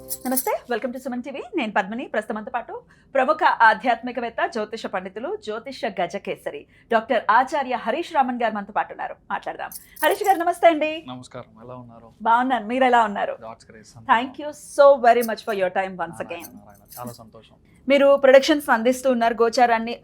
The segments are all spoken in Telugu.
నమస్తే, వెల్కమ్ టు సుమన్ టీవీ. నేను పద్మిని. ప్రస్తుతంతో పాటు ప్రముఖ ఆధ్యాత్మికవేత్త, జ్యోతిష పండితులు, జ్యోతిష గజకేసరి డాక్టర్ ఆచార్య హరీష్ రామన్ గారు మనతో పాటు ఉన్నారు. మాట్లాడదాం. హరీష్ గారు నమస్తే అండి. నమస్కారం, ఎలా ఉన్నారు? బాగున్నాను, మీరు ఎలా ఉన్నారు? Thank you so very much for your time once again. చాలా సంతోషం. మీరు ప్రొడిక్షన్స్ అందిస్తూ ఉన్నారు. గోచారాన్ని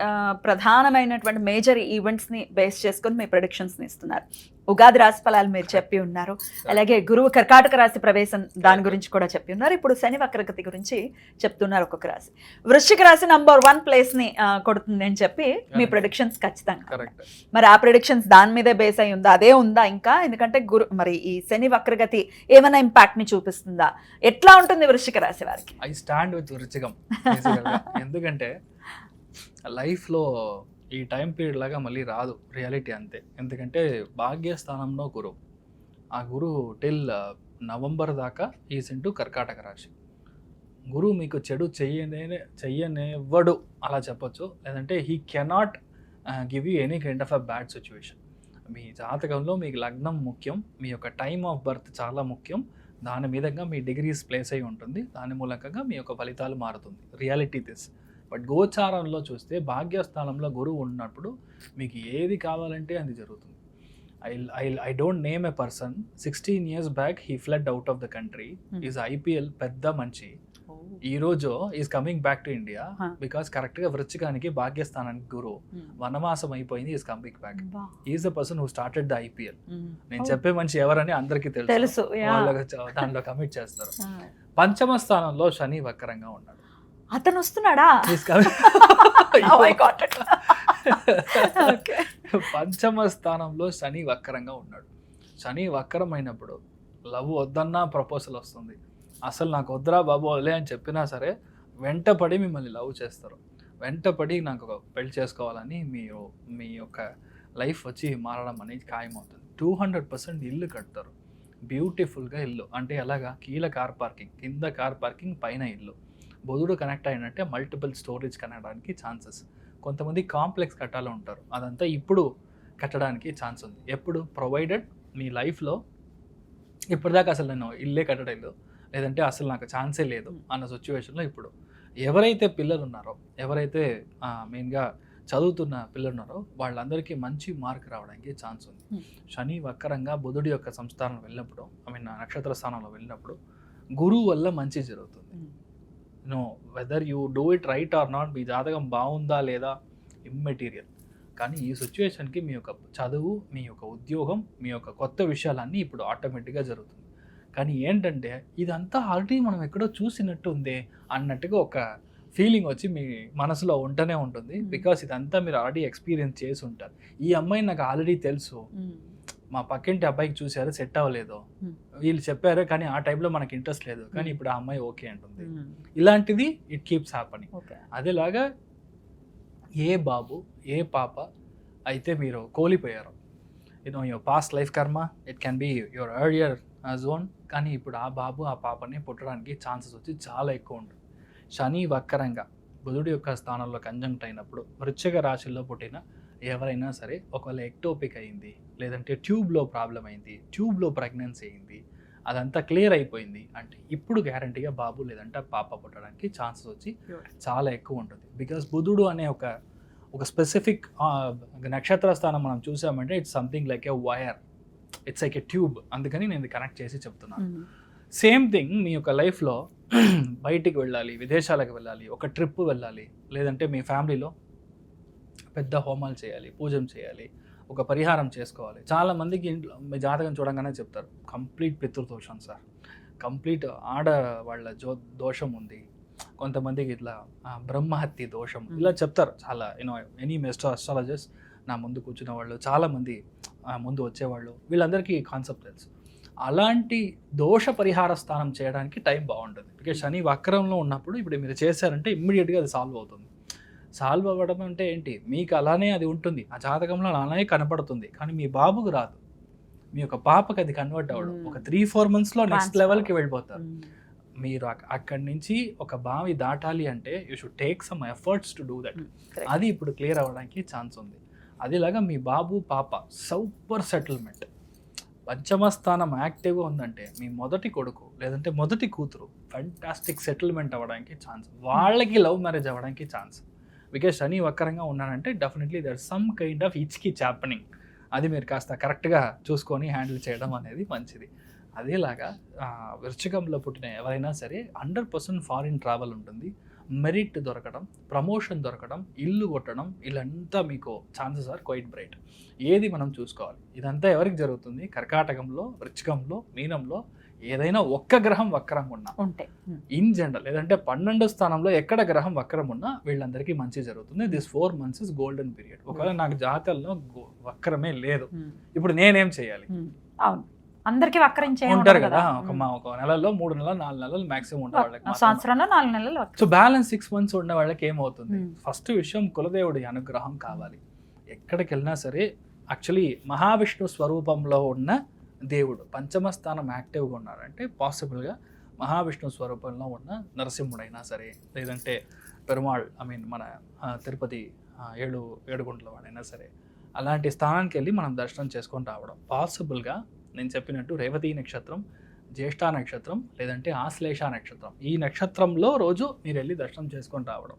ప్రధానమైనటువంటి మేజర్ ఈవెంట్స్ ని బేస్ చేసుకొని మీ ప్రొడిక్షన్స్ ని ఇస్తున్నారు. ఉగాది రాశి ఫలాలు మీరు చెప్పి ఉన్నారు. అలాగే గురువు కర్కాటక రాశి ప్రవేశం దాని గురించి కూడా చెప్పి ఉన్నారు. ఇప్పుడు శని వక్రగతి గురించి చెప్తున్నారు. ఒక్కొక్క రాశి, వృశ్చిక రాశి నంబర్ 1 ప్లేస్ ని కొడుతుంది అని చెప్పి మీ ప్రొడిక్షన్స్ ఖచ్చితంగా. మరి ఆ ప్రొడిక్షన్స్ దాని మీదే బేస్ అయి ఉందా, అదే ఉందా ఇంకా? ఎందుకంటే మరి ఈ శని వక్రగతి ఏమైనా ఇంపాక్ట్ ని చూపిస్తుందా? ఎట్లా ఉంటుంది వృశ్చిక రాశి వారికి? ఐ స్టాండ్ విత్ వృశ్చికం. ఎందుకంటే లైఫ్లో ఈ టైం పీరియడ్ లాగా మళ్ళీ రాదు, రియాలిటీ అంతే. ఎందుకంటే భాగ్యస్థానంలో గురువు, ఆ గురువు టిల్ నవంబర్ దాకా ఈజ్ ఇంటూ కర్కాటక రాశి. గురువు మీకు చెడు చెయ్యనివ్వడు అలా చెప్పొచ్చు. లేదంటే he cannot give you any kind of a bad situation. మీ జాతకంలో మీకు లగ్నం ముఖ్యం, మీ యొక్క టైమ్ ఆఫ్ బర్త్ చాలా ముఖ్యం. దాని మీదంగా మీ డిగ్రీస్ ప్లేస్ అయి ఉంటుంది. దాని మూలంకంగా మీ యొక్క ఫలితాలు మారుతుంది, రియాలిటీ దిస్. బట్ గోచారంలో చూస్తే భాగ్యస్థానంలో గురువు ఉన్నప్పుడు మీకు ఏది కావాలంటే అది జరుగుతుంది. I don't name a person. 16 years back he flood out of the country. Is IPL పెద్ద మంచి. ఈ రోజు is coming back to India because correct గా వృశ్చికానికి భాగ్యస్థానానికి గురువు వనవాసం అయిపోయింది. Is coming back. Is the person who started the IPL. నేను చెప్పే మనిషి ఎవరని అందరికీ తెలుసు, దాంట్లో కమిట్ చేస్తారు. పంచమ స్థానంలో శని వక్రంగా ఉన్నాడు. అతను వస్తున్నాడా? పంచమ స్థానంలో శని వక్రంగా ఉన్నాడు. శని వక్రం అయినప్పుడు లవ్ వద్దన్నా ప్రపోజల్ వస్తుంది. అసలు నాకు వద్దురా బాబు వదిలే అని చెప్పినా సరే వెంటపడి మిమ్మల్ని లవ్ చేస్తారు. వెంటపడి నాకు పెళ్లి చేసుకోవాలని మీ యొక్క లైఫ్ వచ్చి మారడం అనేది ఖాయమవుతుంది. 200% ఇల్లు కడతారు. బ్యూటిఫుల్గా ఇల్లు అంటే ఎలాగా? కీల కార్ పార్కింగ్, కింద కార్ పార్కింగ్, పైన ఇల్లు. బుధుడు కనెక్ట్ అయినట్టే మల్టిపుల్ స్టోరేజ్ కనడానికి ఛాన్సెస్. కొంతమంది కాంప్లెక్స్ కట్టాలో ఉంటారు, అదంతా ఇప్పుడు కట్టడానికి ఛాన్స్ ఉంది. ఎప్పుడు? ప్రొవైడెడ్ మీ లైఫ్లో ఇప్పటిదాకా అసలు నేను ఇల్లే కట్టలేదు, లేదంటే అసలు నాకు ఛాన్సే లేదు అన్న సిచ్యువేషన్లో ఇప్పుడు ఎవరైతే పిల్లలు ఉన్నారో, ఎవరైతే మెయిన్గా చదువుతున్న పిల్లలు ఉన్నారో వాళ్ళందరికీ మంచి మార్క్ రావడానికి ఛాన్స్ ఉంది. శని వక్రంగా బుధుడి యొక్క సంస్థానం వెళ్ళినప్పుడు, నక్షత్ర స్థానంలో వెళ్ళినప్పుడు గురువు వల్ల మంచి జరుగుతుంది. No whether you do it right or not, మీ జాతకం బాగుందా లేదా ఇమ్మెటీరియల్. కానీ ఈ సిచ్యువేషన్కి మీ యొక్క చదువు, మీ యొక్క ఉద్యోగం, మీ యొక్క కొత్త విషయాలన్నీ ఇప్పుడు ఆటోమేటిక్గా జరుగుతుంది. కానీ ఏంటంటే ఇదంతా ఆల్రెడీ మనం ఎక్కడో చూసినట్టు ఉందే అన్నట్టుగా ఒక ఫీలింగ్ వచ్చి మీ మనసులో ఉంటూనే ఉంటుంది. బికాస్ ఇదంతా మీరు ఆల్రెడీ ఎక్స్పీరియన్స్ చేసి ఉంటారు. ఈ అమ్మాయి నాకు ఆల్రెడీ తెలుసు, మా పక్కింటి అబ్బాయికి చూసారు, సెట్ అవ్వలేదు, వీళ్ళు చెప్పారు కానీ ఆ టైంలో మనకి ఇంట్రెస్ట్ లేదు, కానీ ఇప్పుడు ఆ అమ్మాయి ఓకే అంటుంది. ఇలాంటిది ఇట్ కీప్స్ హ్యాపనింగ్. అదేలాగా ఏ బాబు ఏ పాప అయితే మీరు కోల్పోయారు, యువర్ పాస్ట్ లైఫ్ కర్మ, it can be your earlier zone, కానీ ఇప్పుడు ఆ బాబు ఆ పాపని పుట్టడానికి ఛాన్సెస్ వచ్చి చాలా ఎక్కువ ఉంటుంది. శని వక్రంగా బుధుడి యొక్క స్థానంలో కంజంక్ట్ అయినప్పుడు వృశ్చిక రాశిలో పుట్టిన ఎవరైనా సరే ఒకవేళ ఎక్టోపిక్ అయింది, లేదంటే ట్యూబ్లో ప్రాబ్లం అయింది, ట్యూబ్లో ప్రెగ్నెన్సీ అయింది, అదంతా క్లియర్ అయిపోయింది అంటే ఇప్పుడు గ్యారంటీగా బాబు లేదంటే పాప పుట్టడానికి ఛాన్సెస్ వచ్చి చాలా ఎక్కువ ఉంటుంది. బికాస్ బుధుడు అనే ఒక స్పెసిఫిక్ నక్షత్ర స్థానం మనం చూసామంటే it's something like a wire, it's like a tube. అందుకని నేను కనెక్ట్ చేసి చెప్తున్నాను. సేమ్ థింగ్ మీ యొక్క లైఫ్లో బయటికి వెళ్ళాలి, విదేశాలకు వెళ్ళాలి, ఒక ట్రిప్ వెళ్ళాలి, లేదంటే మీ ఫ్యామిలీలో పెద్ద హోమాలు చేయాలి, పూజలు చేయాలి, ఒక పరిహారం చేసుకోవాలి. చాలామందికి ఇంట్లో మీ జాతకం చూడంగానే చెప్తారు కంప్లీట్ పితృదోషం సార్, కంప్లీట్ ఆడవాళ్ళ దోషం ఉంది, కొంతమందికి ఇట్లా బ్రహ్మహత్య దోషం, ఇలా చెప్తారు. చాలా ఎనీ అస్ట్రాలజర్స్ నా ముందు కూర్చున్న వాళ్ళు, చాలామంది ముందు వచ్చేవాళ్ళు, వీళ్ళందరికీ కాన్సెప్ట్ తెలుసు. అలాంటి దోష పరిహార స్థానం చేయడానికి టైం బాగుంటుంది. బికాజ్ శని వక్రంలో ఉన్నప్పుడు ఇప్పుడు మీరు చేశారంటే ఇమ్మీడియట్గా అది సాల్వ్ అవుతుంది. సాల్వ్ అవ్వడం అంటే ఏంటి? మీకు అలానే అది ఉంటుంది, ఆ జాతకంలో అలానే కనపడుతుంది, కానీ మీ బాబుకు రాదు. మీ యొక్క పాపకి అది కన్వర్ట్ అవ్వడం ఒక 3-4 monthsలో నెక్స్ట్ లెవెల్కి వెళ్ళిపోతారు. మీరు అక్కడి నుంచి ఒక బావి దాటాలి అంటే you should take some efforts to do that. అది ఇప్పుడు క్లియర్ అవ్వడానికి ఛాన్స్ ఉంది. అదేలాగా మీ బాబు పాప సూపర్ సెటిల్మెంట్, పంచమ స్థానం యాక్టివ్గా ఉందంటే మీ మొదటి కొడుకు లేదంటే మొదటి కూతురు ఫంటాస్టిక్ సెటిల్మెంట్ అవ్వడానికి ఛాన్స్, వాళ్ళకి లవ్ మ్యారేజ్ అవ్వడానికి ఛాన్స్. బికాజ్ శని వక్రంగా ఉన్నానంటే definitely there some kind of ఇచ్కి హ్యాపెనింగ్. అది మీరు కాస్త కరెక్ట్గా చూసుకొని హ్యాండిల్ చేయడం అనేది మంచిది. అదేలాగా వృశ్చికంలో పుట్టిన ఎవరైనా సరే 100% ఫారిన్ ట్రావెల్ ఉంటుంది, మెరిట్ దొరకడం, ప్రమోషన్ దొరకడం, ఇల్లు కొట్టడం, ఇలాంతా మీకు ఛాన్సెస్ ఆర్ క్వైట్ బ్రైట్. ఏది మనం చూసుకోవాలి, ఇదంతా ఎవరికి జరుగుతుంది? కర్కాటకంలో, వృశ్చికంలో, మీనంలో ఏదైనా ఒక్క గ్రహం వక్రంగా ఉన్నా ఉంటే ఇన్ జనరల్, లేదంటే 12 స్థానంలో ఎక్కడ గ్రహం వక్రం ఉన్నా వీళ్ళందరికీ మంచి జరుగుతుంది. This 4 months is golden period. ఒకవేళ నాకు జాతకంలో వక్రమే లేదు, ఇప్పుడు నేనేం చేయాలి? అవును, అందరికి వక్రించే ఉంటారు కదా, ఒక నెలలో 3 నెలలు 4 నెలలు మాక్సిమం ఉండే వాళ్ళకి, సంవత్సరంలో 4 నెలలు. సో బ్యాలెన్స్ 6 months ఉండే వాళ్ళకి ఏమవుతుంది? ఫస్ట్ విషయం, కులదేవుడి అనుగ్రహం కావాలి. ఎక్కడికి వెళ్ళినా సరే యాక్చువల్లీ మహావిష్ణు స్వరూపంలో ఉన్న దేవుడు పంచమ స్థానం యాక్టివ్గా ఉన్నారంటే పాసిబుల్గా మహావిష్ణు స్వరూపంలో ఉన్న నరసింహుడైనా సరే, లేదంటే పెరుమాళ్ మన తిరుపతి ఏడుగుంట్ల వాడైనా సరే, అలాంటి స్థానానికి వెళ్ళి మనం దర్శనం చేసుకొని రావడం. పాసిబుల్గా నేను చెప్పినట్టు రేవతి నక్షత్రం, జ్యేష్ఠ నక్షత్రం, లేదంటే ఆశ్లేష నక్షత్రం, ఈ నక్షత్రంలో రోజు మీరు వెళ్ళి దర్శనం చేసుకొని రావడం,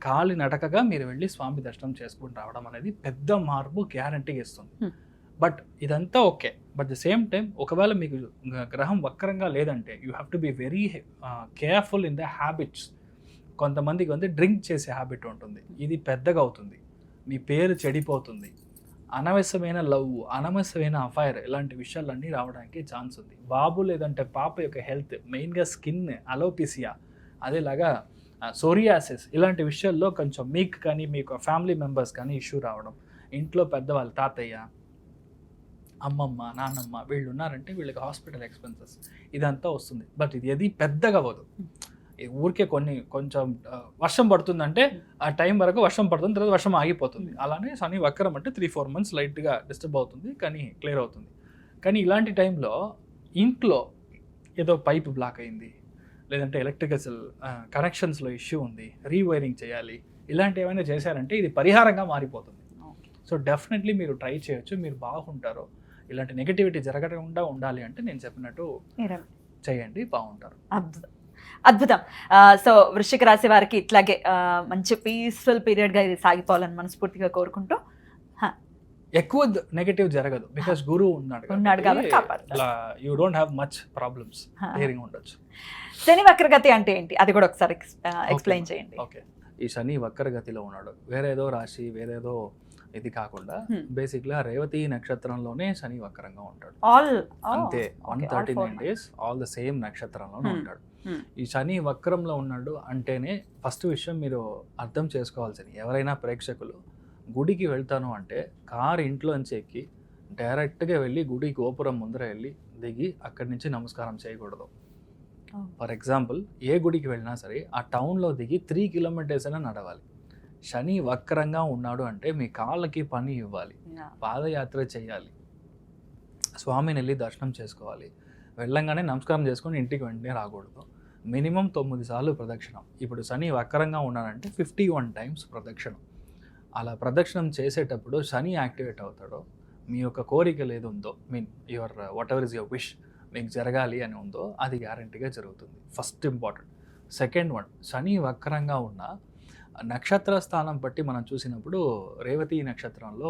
కాలి నడకగా మీరు వెళ్ళి స్వామి దర్శనం చేసుకొని రావడం అనేది పెద్ద మార్పు గ్యారంటీగా ఇస్తుంది. బట్ ఇదంతా okay, but the same time ఒకవేళ మీకు గ్రహం వక్రంగా లేదంటే you have to be very careful in the habits. కొంతమందికి డ్రింక్ చేసే హ్యాబిట్ ఉంటుంది, ఇది పెద్దగా అవుతుంది, మీ పేరు చెడిపోతుంది, అనవసరమైన లవ్, అనవసరమైన అఫైర్, ఇలాంటి విషయాలన్నీ రావడానికి ఛాన్స్ ఉంది. బాబు లేదంటే పాప యొక్క హెల్త్, మెయిన్గా స్కిన్ అలోపిసియా, అదేలాగా సోరియాసిస్, ఇలాంటి విషయాల్లో కొంచెం మీకు కానీ మీకు ఫ్యామిలీ మెంబర్స్ కానీ ఇష్యూ రావడం, ఇంట్లో పెద్దవాళ్ళు తాతయ్య, అమ్మమ్మ, నాన్నమ్మ వీళ్ళు ఉన్నారంటే వీళ్ళకి హాస్పిటల్ ఎక్స్పెన్సెస్ ఇదంతా వస్తుంది. బట్ ఇది ఏది పెద్దగా అవ్వదు, ఊరికే కొంచెం వర్షం పడుతుందంటే ఆ టైం వరకు వర్షం పడుతుంది, తర్వాత వర్షం ఆగిపోతుంది. అలానే శని వక్రం అంటే 3-4 months లైట్గా డిస్టర్బ్ అవుతుంది, కానీ క్లియర్ అవుతుంది. కానీ ఇలాంటి టైంలో ఇంట్లో ఏదో పైప్ బ్లాక్ అయింది, లేదంటే ఎలక్ట్రికల్ కనెక్షన్స్లో ఇష్యూ ఉంది, రీవైరింగ్ చేయాలి, ఇలాంటి ఏమైనా చేశారంటే ఇది పరిహారంగా మారిపోతుంది. సో డెఫినెట్లీ మీరు ట్రై చేయొచ్చు, మీరు బాగుంటారు. ఇలాంటి నెగటివిటీ జరగకుండా ఉండాలి అంటే నేను చెప్పినట్టు చేయండి, బాగుంటారు. అద్భుతం. సో వృశ్చిక రాశి వారికి ఇట్లాగే మంచి పీస్ఫుల్ పీరియడ్గా ఇది సాగిపోవాలని మనస్ఫూర్తిగా కోరుకుంటూ, ఎక్కువ నెగటివ్ జరగదు బికాస్ గురువు ఉన్నాడు కాబట్టి you don't have much problems, clearing ఉండొచ్చు. శని వక్రగతి అంటే ఏంటి, అది కూడా ఒకసారి ఎక్స్ప్లెయిన్ చేయండి. ఓకే, ఈ శని వక్రగతిలో ఉన్నాడు, వేరేదో రాశి వేరేదో ఇది కాకుండా బేసిక్గా రేవతి నక్షత్రంలోనే శని వక్రంగా ఉంటాడు. అంతే, 139 days ఆల్ ద సేమ్ నక్షత్రంలోనే ఉంటాడు. ఈ శని వక్రంలో ఉన్నాడు అంటేనే ఫస్ట్ విషయం మీరు అర్థం చేసుకోవాల్సింది, ఎవరైనా ప్రేక్షకులు గుడికి వెళ్తాను అంటే కారు ఇంట్లోంచి ఎక్కి డైరెక్ట్గా వెళ్ళి గుడి గోపురం ముందర వెళ్ళి దిగి అక్కడి నుంచి నమస్కారం చేయకూడదు. ఫర్ ఎగ్జాంపుల్, ఏ గుడికి వెళ్ళినా సరే ఆ టౌన్లో దిగి 3 kilometers అయినా నడవాలి. శని వక్రంగా ఉన్నాడు అంటే మీ కాళ్ళకి పని ఇవ్వాలి, పాదయాత్ర చేయాలి, స్వామిని వెళ్ళి దర్శనం చేసుకోవాలి, వెళ్ళంగానే నమస్కారం చేసుకొని ఇంటికి వెంటనే రాకూడదు. మినిమం 9 సార్లు ప్రదక్షిణం. ఇప్పుడు శని వక్రంగా ఉన్నాడంటే 51 times ప్రదక్షిణం. అలా ప్రదక్షిణం చేసేటప్పుడు శని యాక్టివేట్ అవుతాడో, మీ యొక్క కోరికలు ఏది ఉందో, your what ever is your wish మీకు జరగాలి అని ఉందో అది గ్యారంటీగా జరుగుతుంది. First important. సెకండ్ వన్, శని వక్రంగా ఉన్న నక్షత్ర స్థానం బట్టి మనం చూసినప్పుడు రేవతి నక్షత్రంలో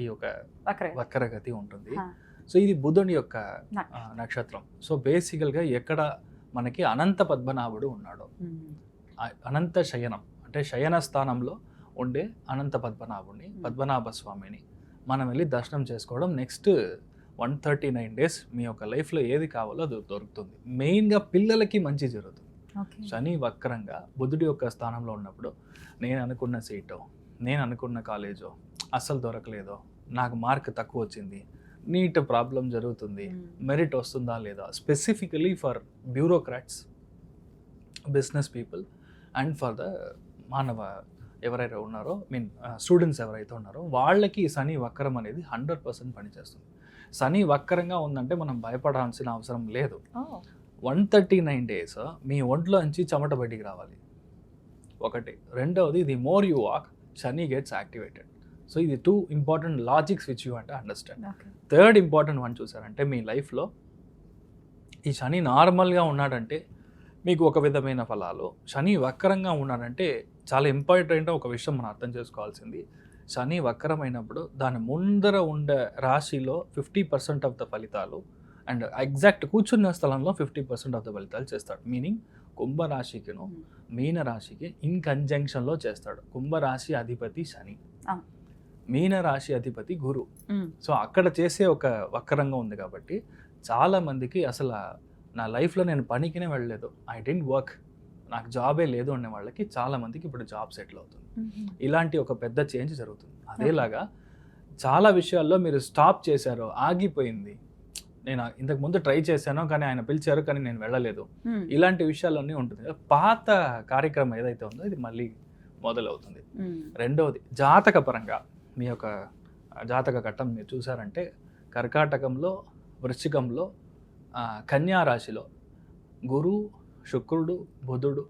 ఈ యొక్క వక్రగతి ఉంటుంది. సో ఇది బుధుని యొక్క నక్షత్రం. సో బేసికల్గా ఎక్కడ మనకి అనంత పద్మనాభుడు ఉన్నాడు, అనంత శయనం అంటే శయన స్థానంలో ఉండే అనంత పద్మనాభుడిని, పద్మనాభ స్వామిని మనం వెళ్ళి దర్శనం చేసుకోవడం. నెక్స్ట్ 139 days మీ యొక్క లైఫ్లో ఏది కావాలో అది దొరుకుతుంది. మెయిన్గా పిల్లలకి మంచి జరుగుతుంది. శని వక్రంగా బుధుడి యొక్క స్థానంలో ఉన్నప్పుడు నేను అనుకున్న సీటో, నేను అనుకున్న కాలేజో అస్సలు దొరకలేదో, నాకు మార్క్ తక్కువ వచ్చింది, నీట్ ప్రాబ్లం జరుగుతుంది, మెరిట్ వస్తుందా లేదా, specifically for bureaucrats, business people and for the మానవ ఎవరైతే ఉన్నారో స్టూడెంట్స్ ఎవరైతే ఉన్నారో వాళ్ళకి శని వక్రం అనేది 100% పనిచేస్తుంది. శని వక్రంగా ఉందంటే మనం భయపడాల్సిన అవసరం లేదు. 139 days మీ ఒంట్లో నుంచి చెమట బయటికి రావాలి ఒకటి. రెండవది, the more you walk Shani gets activated. So ఇది 2 ఇంపార్టెంట్ లాజిక్స్ విచ్ యూ అంటే అండర్స్టాండ్. థర్డ్ ఇంపార్టెంట్ వన్ చూసారంటే మీ లైఫ్లో ఈ శని నార్మల్గా ఉన్నాడంటే మీకు ఒక విధమైన ఫలాలు, శని వక్రంగా ఉన్నాడంటే చాలా ఇంపార్టెంట్ ఒక విషయం మనం అర్థం చేసుకోవాల్సింది. శని వక్రమైనప్పుడు దాని ముందర ఉండే రాశిలో 50% ఆఫ్ ద ఫలితాలు అండ్ ఎగ్జాక్ట్ కూర్చున్న స్థలంలో 50% ఆఫ్ ద ఫలితాలు చేస్తాడు. మీనింగ్ కుంభరాశికిను మీన రాశికి ఇన్ కంజంక్షన్లో చేస్తాడు. కుంభరాశి అధిపతి శని, మీన రాశి అధిపతి గురు. సో అక్కడ చేసే ఒక వక్రంగా ఉంది కాబట్టి చాలా మందికి అసలు నా లైఫ్లో నేను పనికినే వెళ్ళలేదు, ఐ డెంట్ వర్క్, నాకు జాబే లేదు అనే వాళ్ళకి చాలా మందికి ఇప్పుడు జాబ్ సెటిల్ అవుతుంది. ఇలాంటి ఒక పెద్ద చేంజ్ జరుగుతుంది. అదేలాగా చాలా విషయాల్లో మీరు స్టాప్ చేశారు, ఆగిపోయింది, నేను ఇంతకు ముందు ట్రై చేశాను కానీ ఆయన పిలిచారు కానీ నేను వెళ్ళలేదు, ఇలాంటి విషయాలన్నీ ఉంటుంది. పాత కార్యక్రమం ఏదైతే ఉందో ఇది మళ్ళీ మొదలవుతుంది. రెండవది జాతక పరంగా మీ యొక్క జాతక ఘట్టం మీరు చూసారంటే కర్కాటకంలో, వృశ్చికంలో, కన్యా రాశిలో గురు, శుక్రుడు, బుధుడు,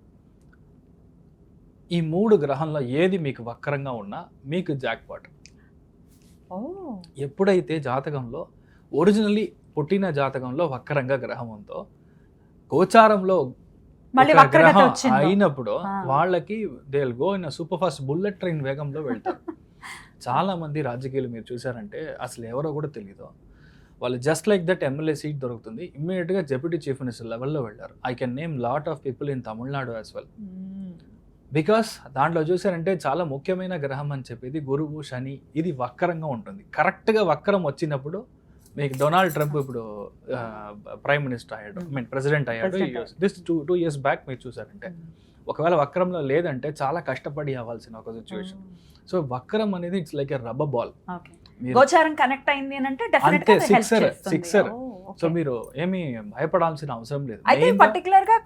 ఈ 3 గ్రహంలో ఏది మీకు వక్రంగా ఉన్నా మీకు జాక్పాట్. ఎప్పుడైతే జాతకంలో ఒరిజినల్లీ పుట్టిన జాతకంలో వక్రంగా గ్రహం ఉందో గోచారంలో గ్రహం అయినప్పుడు వాళ్ళకి they will go in super fast bullet train వేగంలో వెళ్తారు. చాలా మంది రాజకీయాలు మీరు చూసారంటే అసలు ఎవరో కూడా తెలియదు, వాళ్ళు just like that MLA seat దొరుకుతుంది, ఇమ్మీడియట్గా డెప్యూటీ చీఫ్ మినిస్టర్ లెవెల్లో వెళ్ళారు. I can name lot of people in Tamil Nadu as well. Because దాంట్లో చూసారంటే చాలా ముఖ్యమైన గ్రహం అని చెప్పేది గురువు, శని, ఇది వక్రంగా ఉంటుంది. కరెక్ట్గా వక్రం వచ్చినప్పుడు మీకు డొనాల్డ్ ట్రంప్ ఇప్పుడు ప్రైమ్ మినిస్టర్ అయ్యాడు, ప్రెసిడెంట్ అయ్యాడు. దిస్ 2 years బ్యాక్ మీరు చూసారంటే ఒకవేళ వక్రంలో లేదంటే చాలా కష్టపడి అవ్వాల్సిన ఒక సిచ్యువేషన్. సో వక్రం అనేది it's like a rubber ball. గోచారం కనెక్ట్ అయింది అంటే అంతే, సిక్సర్. సో మీరు ఏమీ భయపడాల్సిన అవసరం లేదు. అయితే పర్టికులర్ గా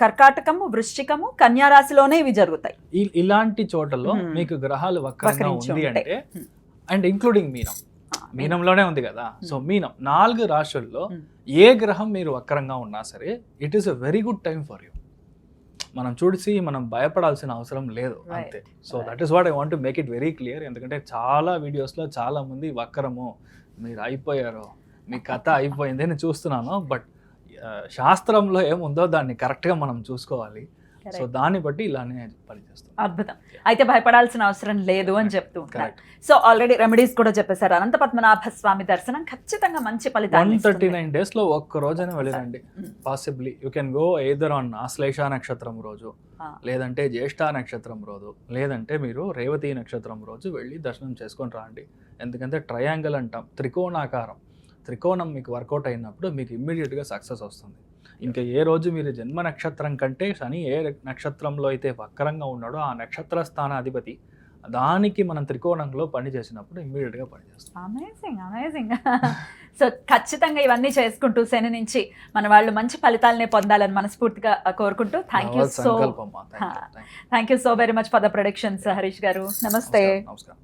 కర్కాటకము, వృశ్చికము, కన్యా రాశిలోనే ఇవి జరుగుతాయి. ఇలాంటి చోటలో మీకు గ్రహాలు వక్రంగా ఉంది అంటే, అండ్ ఇంక్లూడింగ్ మీనంలోనే ఉంది కదా. సో మీనం 4 రాశుల్లో ఏ గ్రహం మీరు వక్రంగా ఉన్నా సరే it is a very good time for you. మనం చూసి మనం భయపడాల్సిన అవసరం లేదు అంతే. So that is what I want to make it very clear. ఎందుకంటే చాలా వీడియోస్లో చాలా మంది వక్రము, మీరు అయిపోయారు, మీ కథ అయిపోయింది అని చూస్తున్నాను. బట్ శాస్త్రంలో ఏముందో దాన్ని కరెక్ట్గా మనం చూసుకోవాలి. సో దాన్ని బట్టి ఇలానే పనిచేస్తాం. అద్భుతం. అయితే భయపడాల్సిన అవసరం లేదు అని చెప్తూ ఉంటారు. సో ఆల్రెడీ రెమెడీస్ కూడా చెప్పేశారు. అనంత పద్మనాభ స్వామి దర్శనం ఖచ్చితంగా మంచి ఫలితాలు. 139 days లో ఒక్క రోజైనా వెళ్ళిరండి. Possibly you can go either on Ashlesha నక్షత్రం రోజు, లేదంటే జ్యేష్ఠ నక్షత్రం రోజు, లేదంటే మీరు రేవతి నక్షత్రం రోజు వెళ్ళి దర్శనం చేసుకొని రాండి. ఎందుకంటే ట్రయాంగిల్ అంటాం, త్రికోణాకారం, త్రికోణం మీకు వర్కౌట్ అయినప్పుడు మీకు ఇమ్మీడియట్గా సక్సెస్ వస్తుంది. ఇంకా ఏ రోజు మీరు జన్మ నక్షత్రం కంటే శని ఏ నక్షత్రంలో అయితే వక్రంగా ఉన్నాడో ఆ నక్షత్ర స్థానాధిపతి దానికి మనం త్రికోణంలో పని చేసినప్పుడు ఇమ్మీడియట్గా పనిచేస్తాం. అమేజింగ్. సో ఖచ్చితంగా ఇవన్నీ చేసుకుంటూ శని నుంచి మన వాళ్ళు మంచి ఫలితాలనే పొందాలని మనస్ఫూర్తిగా కోరుకుంటూ thank you so very much for the productions Harish గారు. నమస్తే. నమస్కారం.